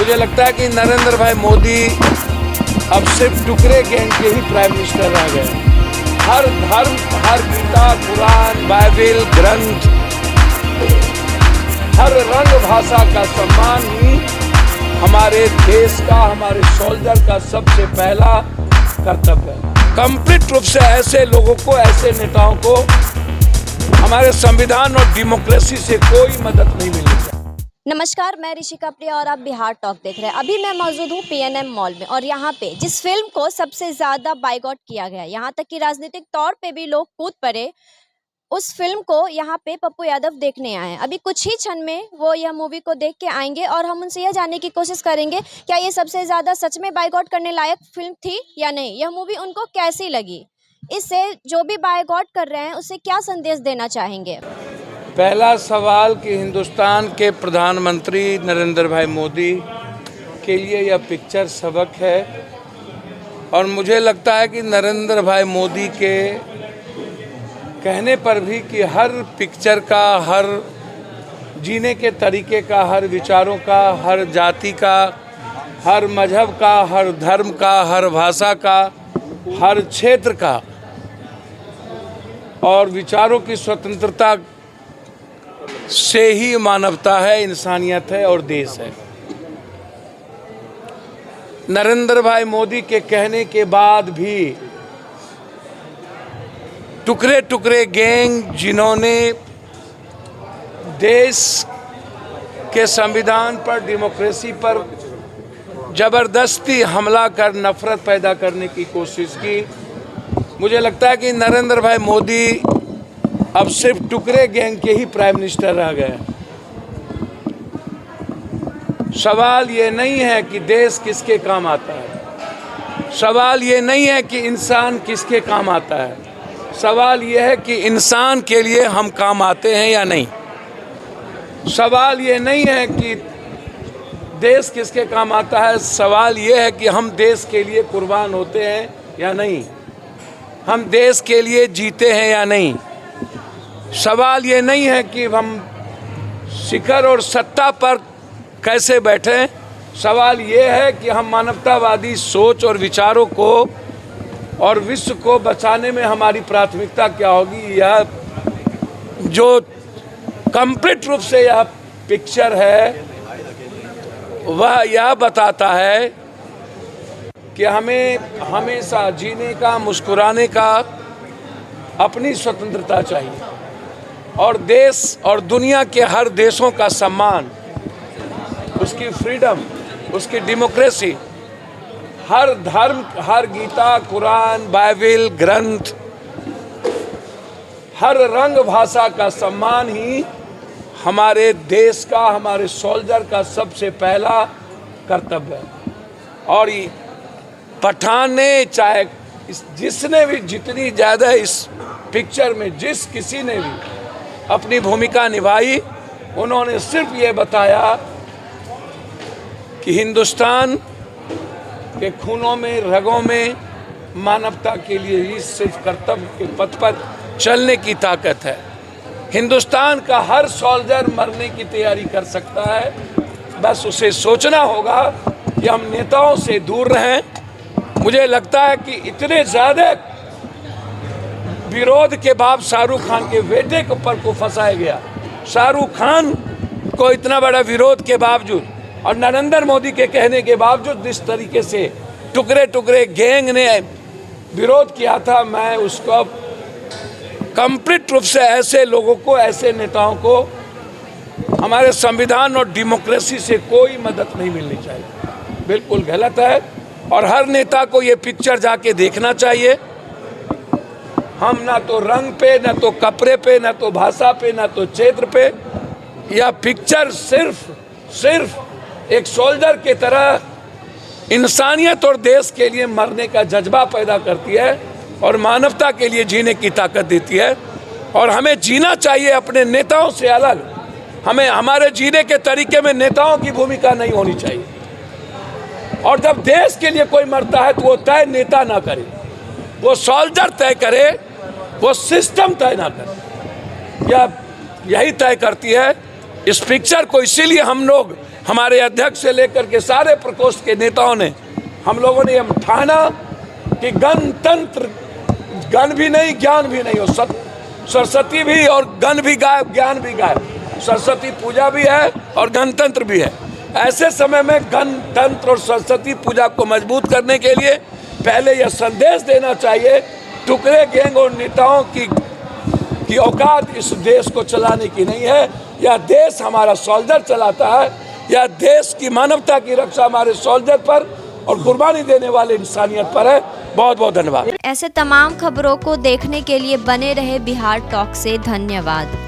मुझे लगता है कि नरेंद्र भाई मोदी अब सिर्फ टुकड़े गैंग के ही प्राइम मिनिस्टर रह गए। हर धर्म, हर गीता, कुरान, बाइबिल, ग्रंथ, हर रंग भाषा का सम्मान ही हमारे देश का, हमारे सोल्जर का सबसे पहला कर्तव्य है। कंप्लीट रूप से ऐसे लोगों को, ऐसे नेताओं को हमारे संविधान और डेमोक्रेसी से कोई मदद नहीं मिलनी चाहिए। नमस्कार, मैं ऋषिका प्रिया और आप बिहार टॉक देख रहे हैं। अभी मैं मौजूद हूँ पीएनएम मॉल में और यहाँ पे जिस फिल्म को सबसे ज़्यादा बायकॉट किया गया, यहाँ तक कि राजनीतिक तौर पे भी लोग कूद पड़े, उस फिल्म को यहाँ पे पप्पू यादव देखने आए हैं। अभी कुछ ही क्षण में वो यह मूवी को देख के आएंगे और हम उनसे यह जानने की कोशिश करेंगे क्या ये सबसे ज़्यादा सच में बायकॉट करने लायक फिल्म थी या नहीं, यह मूवी उनको कैसी लगी, इससे जो भी बायकॉट कर रहे हैं उससे क्या संदेश देना चाहेंगे। पहला सवाल कि हिंदुस्तान के प्रधानमंत्री नरेंद्र भाई मोदी के लिए यह पिक्चर सबक है और मुझे लगता है कि नरेंद्र भाई मोदी के कहने पर भी कि हर पिक्चर का, हर जीने के तरीके का, हर विचारों का, हर जाति का, हर मजहब का, हर धर्म का, हर भाषा का, हर क्षेत्र का और विचारों की स्वतंत्रता से ही मानवता है, इंसानियत है और देश है। नरेंद्र भाई मोदी के कहने के बाद भी टुकड़े टुकड़े गैंग, जिन्होंने देश के संविधान पर, डेमोक्रेसी पर जबरदस्ती हमला कर नफरत पैदा करने की कोशिश की, मुझे लगता है कि नरेंद्र भाई मोदी अब सिर्फ टुकड़े गैंग के ही प्राइम मिनिस्टर रह गए। सवाल ये नहीं है कि देश किसके काम आता है, सवाल ये नहीं है कि इंसान किसके काम आता है, सवाल ये है कि इंसान के लिए हम काम आते हैं या नहीं। सवाल ये नहीं है कि देश किसके काम आता है, सवाल ये है कि हम देश के लिए कुर्बान होते हैं या नहीं, हम देश के लिए जीते हैं या नहीं। सवाल ये नहीं है कि हम शिखर और सत्ता पर कैसे बैठें, सवाल ये है कि हम मानवतावादी सोच और विचारों को और विश्व को बचाने में हमारी प्राथमिकता क्या होगी। यह जो कंप्लीट रूप से यह पिक्चर है वह यह बताता है कि हमें हमेशा जीने का, मुस्कुराने का अपनी स्वतंत्रता चाहिए और देश और दुनिया के हर देशों का सम्मान, उसकी फ्रीडम, उसकी डेमोक्रेसी, हर धर्म, हर गीता, कुरान, बाइबिल, ग्रंथ, हर रंग भाषा का सम्मान ही हमारे देश का, हमारे सोल्जर का सबसे पहला कर्तव्य है। और ये पठान ने, चाहे जिसने भी, जितनी ज़्यादा इस पिक्चर में जिस किसी ने भी अपनी भूमिका निभाई, उन्होंने सिर्फ ये बताया कि हिंदुस्तान के खूनों में, रगों में मानवता के लिए ही सिर्फ कर्तव्य के पथ पर चलने की ताकत है। हिंदुस्तान का हर सोल्जर मरने की तैयारी कर सकता है, बस उसे सोचना होगा कि हम नेताओं से दूर रहें। मुझे लगता है कि इतने ज़्यादा विरोध के बाद शाहरुख खान के बेटे के ऊपर को फंसाया गया, शाहरुख खान को इतना बड़ा विरोध के बावजूद और नरेंद्र मोदी के कहने के बावजूद जिस तरीके से टुकड़े टुकड़े गैंग ने विरोध किया था, मैं उसको कंप्लीट रूप से ऐसे लोगों को, ऐसे नेताओं को हमारे संविधान और डेमोक्रेसी से कोई मदद नहीं मिलनी चाहिए। बिल्कुल गलत है और हर नेता को ये पिक्चर जाके देखना चाहिए। हम ना तो रंग पे, ना तो कपड़े पे, ना तो भाषा पे, ना तो क्षेत्र पे, यह पिक्चर सिर्फ एक सोल्जर के तरह इंसानियत और देश के लिए मरने का जज्बा पैदा करती है और मानवता के लिए जीने की ताकत देती है। और हमें जीना चाहिए अपने नेताओं से अलग, हमें हमारे जीने के तरीके में नेताओं की भूमिका नहीं होनी चाहिए। और जब देश के लिए कोई मरता है तो वो तय नेता ना करे, वो सोल्जर तय करे, वो सिस्टम तय ना करे। यही तय करती है। इस पिक्चर को इसीलिए हम लोग हमारे अध्यक्ष से लेकर के सारे प्रकोष्ठ के नेताओं ने, हम लोगों ने यह ठाना कि गणतंत्र, गण भी नहीं ज्ञान भी नहीं हो, सरस्वती भी और गण भी गायब, ज्ञान भी गायब। सरस्वती पूजा भी है और गणतंत्र भी है। ऐसे समय में गणतंत्र और सरस्वती पूजा को मजबूत करने के लिए पहले यह संदेश देना चाहिए, टुकड़े गैंग और नेताओं की औकात इस देश को चलाने की नहीं है। यह देश हमारा सोल्जर चलाता है, यह देश की मानवता की रक्षा हमारे सोल्जर पर और कुर्बानी देने वाले इंसानियत पर है। बहुत बहुत धन्यवाद। ऐसे तमाम खबरों को देखने के लिए बने रहे बिहार टॉक से। धन्यवाद।